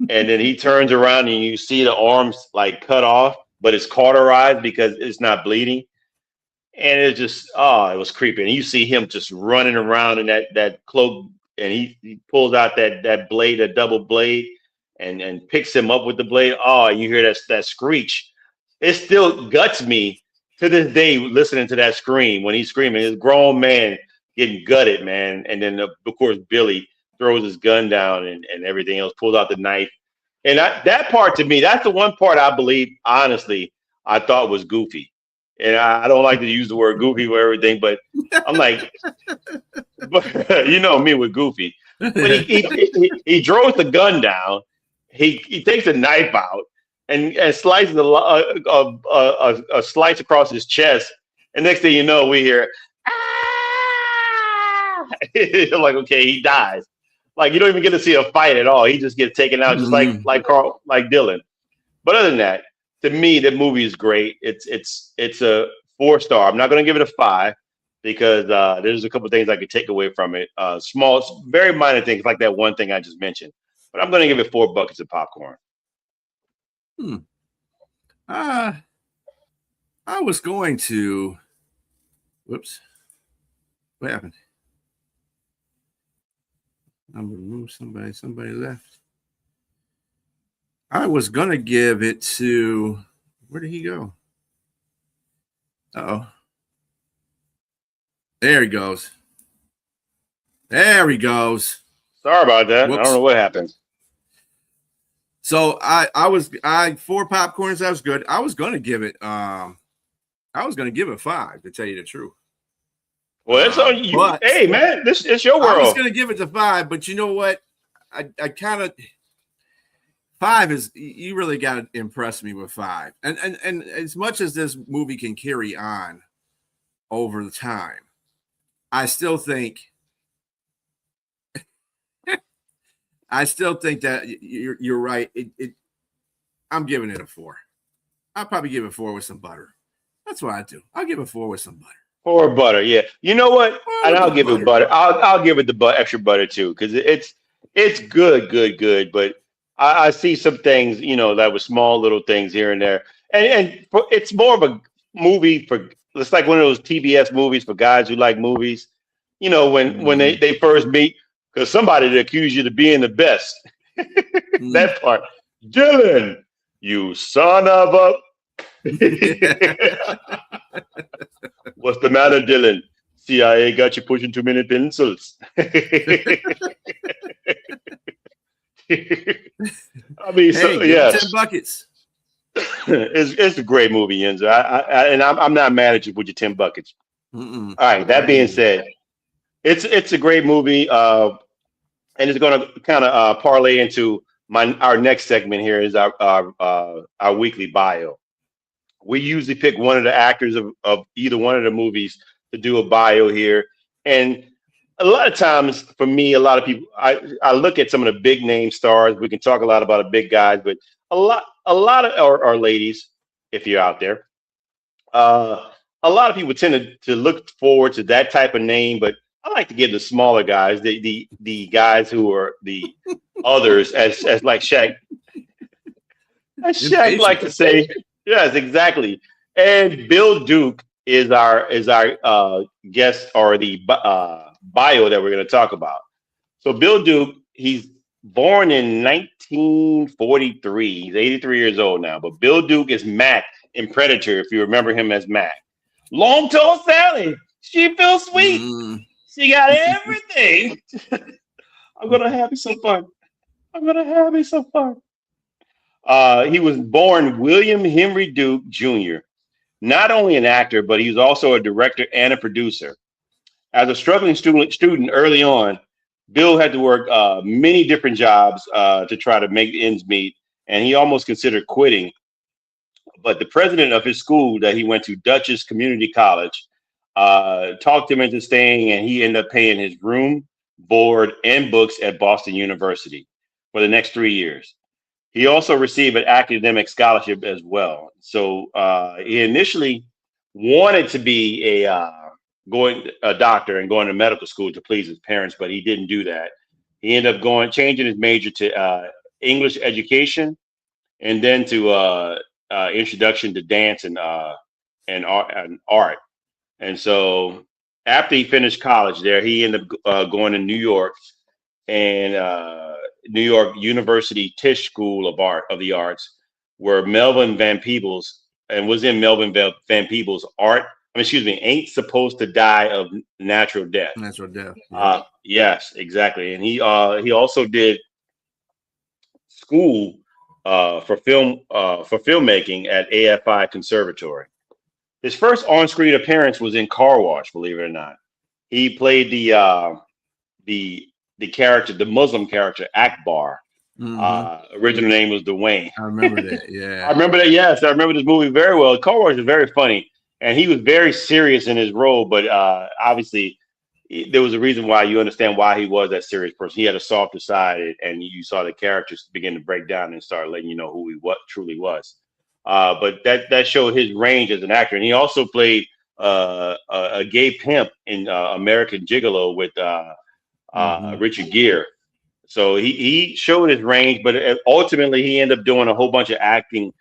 And then he turns around and you see the arms like cut off, but it's cauterized because it's not bleeding. And it just, it was creepy. And you see him just running around in that cloak, and he pulls out that blade, a double blade, and picks him up with the blade. Oh, and you hear that screech. It still guts me to this day listening to that scream when he's screaming. His grown man getting gutted, man. And then, of course, Billy throws his gun down and everything else, pulls out the knife. And that part, to me, that's the one part I believe, honestly, I thought was goofy. And I don't like to use the word goofy for everything, but I'm like, but you know me with goofy. But he draws the gun down. He takes a knife out and slices a slice across his chest. And next thing you know, we hear, ah! Like, okay, he dies. Like, you don't even get to see a fight at all. He just gets taken out, just like Dylan. But other than that, to me, the movie is great. It's a 4-star. I'm not going to give it a 5 because there's a couple of things I could take away from it. Small, very minor things like that one thing I just mentioned. But I'm going to give it 4 buckets of popcorn. I was going to. Whoops. What happened? I'm going to remove somebody. Somebody left. I was going to give it to. Where did he go? Uh-oh. There he goes. There he goes. Sorry about that. Whoops. I don't know what happened. So I 4 popcorns. That was good. I was going to give it. I was going to give it 5, to tell you the truth. Well, it's on you. Hey, man, it's your world. I was going to give it to 5, but you know what? I kind of 5 is, you really got to impress me with 5. And as much as this movie can carry on over the time, I still think that you're right. I'm giving it a 4. I'll probably give it 4 with some butter. That's what I do. I'll give it 4 with some butter. 4 butter, yeah. You know what? And I'll give it butter. I'll give it the extra butter too, because it's good. But I see some things, that were small little things here and there, and it's more of a movie for. It's like one of those TBS movies for guys who like movies. When they first meet, because somebody to accuse you of being the best. That part. Dylan, you son of a. What's the matter, Dylan? CIA got you pushing too many pencils. I mean, Hey, give him 10 buckets. It's a great movie, Enzo. I'm not mad at you with your 10 buckets. Mm-mm. All right. That being said, it's a great movie, and it's going to kind of parlay into our next segment here is our weekly bio. We usually pick one of the actors of either one of the movies to do a bio here, and a lot of times for me, a lot of people, I look at some of the big name stars. We can talk a lot about the big guys, but a lot of our ladies, if you're out there, a lot of people tend to look forward to that type of name, but I like to give the smaller guys, the guys who are the others, as like Shaq, like to say, yes, exactly. And Bill Duke is our guest, or the bio that we're going to talk about. So Bill Duke, he's born in 1943. He's 83 years old now. But Bill Duke is Mac in Predator, if you remember him as Mac. Long tall Sally. She feels sweet. She got everything. I'm gonna have me some fun. He was born William Henry Duke Jr. Not only an actor, but he was also a director and a producer. As a struggling student early on, Bill had to work many different jobs to try to make ends meet, and he almost considered quitting. But the president of his school that he went to, Dutchess Community College, talked him into staying, and he ended up paying his room, board, and books at Boston University for the next 3 years. He also received an academic scholarship as well. So he initially wanted to be a doctor and going to medical school to please his parents, but he didn't do that. He ended up changing his major to English education, and then to introduction to dance and art. And so after he finished college there, he ended up going to New York and New York University Tisch School of the Arts, where Melvin Van Peebles was in Melvin Van Peebles' Ain't Supposed to Die of Natural Death. Natural Death. Yeah. Yes, exactly. And he also did school for filmmaking at AFI Conservatory. His first on-screen appearance was in Car Wash, believe it or not. He played the character, the Muslim character, Akbar. Original name was Dwayne. I remember that. Yeah. I remember that. Yes, I remember this movie very well. Car Wash is very funny, and he was very serious in his role. But obviously, there was a reason why. You understand why he was that serious person. He had a softer side, and you saw the characters begin to break down and start letting you know who he truly was. But that showed his range as an actor, and he also played a gay pimp in American Gigolo with Richard Gere. So he showed his range, but ultimately he ended up doing a whole bunch of action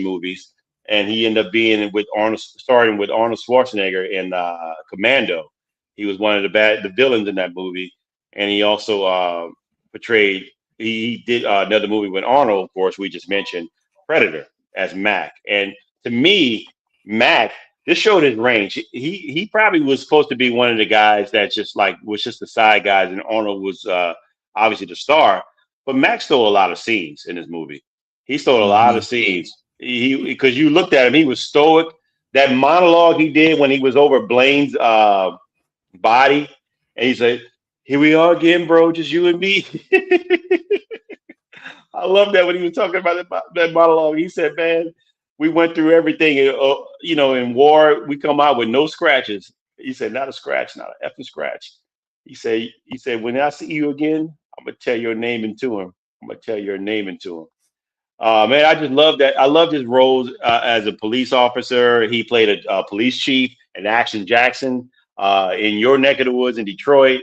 movies, and he ended up being starting with Arnold Schwarzenegger in Commando. He was one of the villains in that movie, and he also portrayed. He did another movie with Arnold, of course, we just mentioned, Predator, as Mac. And to me, Mac, this showed his range. He probably was supposed to be one of the guys that was just the side guys, and Arnold was obviously the star. But Mac stole a lot of scenes in this movie. He stole a lot of scenes. Because you looked at him, he was stoic. That monologue he did when he was over Blaine's body, and he said, "Here we are again, bro, just you and me." I love that when he was talking about that monologue. He said, "Man, we went through everything. In war, we come out with no scratches." He said, "Not a scratch, not an effing scratch." He said, "When I see you again, I'm gonna tell your name into him. Man, I just love that. I loved his roles as a police officer. He played a police chief in Action Jackson in your neck of the woods in Detroit.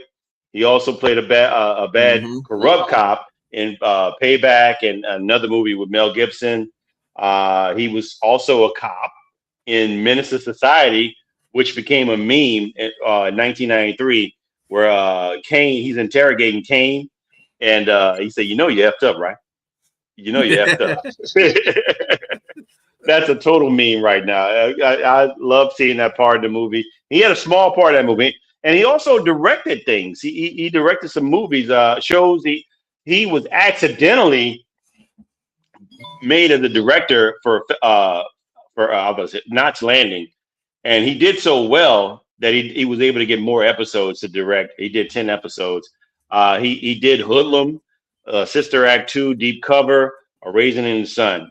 He also played a bad corrupt cop in Payback and another movie with Mel Gibson. He was also a cop in Menace to Society, which became a meme in 1993, where Kane, he's interrogating Kane, and he said, "You know you effed up, right? You know you effed up." That's a total meme right now. I love seeing that part of the movie. He had a small part of that movie, and he also directed things. He directed some movies, shows. He was accidentally made as a director for I was it Knots Landing, and he did so well that he was able to get more episodes to direct. He did 10 episodes. He did Hoodlum, Sister Act 2, Deep Cover, A Raisin in the Sun.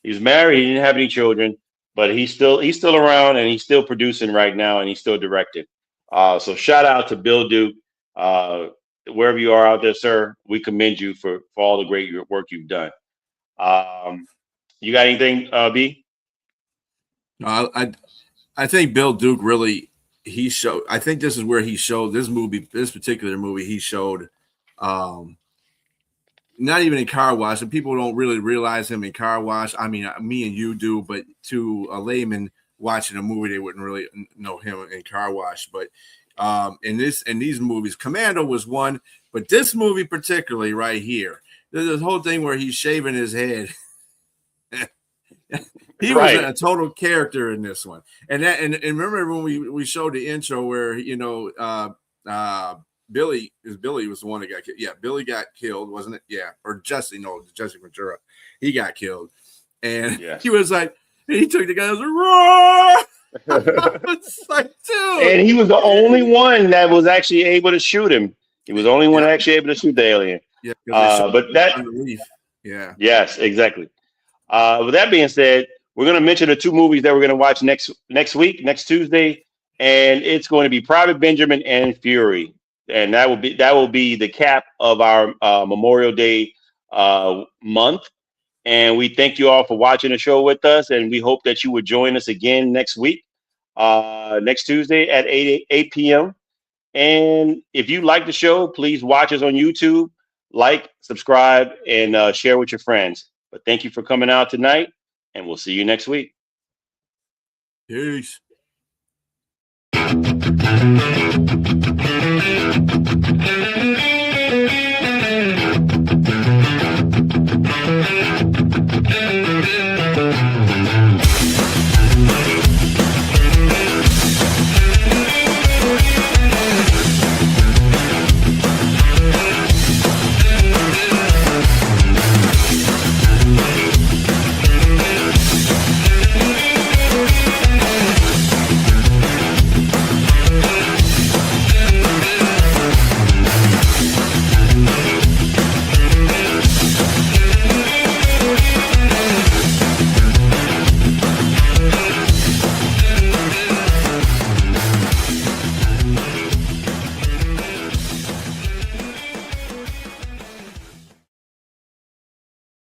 He's married. He didn't have any children, but he's still around, and he's still producing right now, and he's still directing. So shout out to Bill Duke. Wherever you are out there, sir, we commend you for all the great work you've done. You got anything, B? No, I think Bill Duke really he showed. I think this is where he showed this particular movie. He showed, not even in Car Wash, and people don't really realize him in Car Wash. I mean, me and you do, but to a layman watching a movie, they wouldn't really know him in Car Wash. But in these movies, Commando was one, but this movie particularly right here, there's this whole thing where he's shaving his head. He was a total character in this one, and remember when we showed the intro where Billy was the one that got killed. Yeah, Billy got killed, wasn't it? Yeah, or Jesse? No, Jesse Ventura. He got killed, and he was like, he took the guy. It's like, dude. And he was the only one that was actually able to shoot him. He was the only one actually able to shoot the alien. Yeah, but that underneath. Yeah. Yes, exactly. With that being said, we're going to mention the two movies that we're going to watch next week, next Tuesday, and it's going to be Private Benjamin and Fury, and that will be the cap of our Memorial Day month. And we thank you all for watching the show with us, and we hope that you would join us again next week, next Tuesday at 8 p.m. And if you like the show, please watch us on YouTube, like, subscribe, and share with your friends. But thank you for coming out tonight, and we'll see you next week. Peace.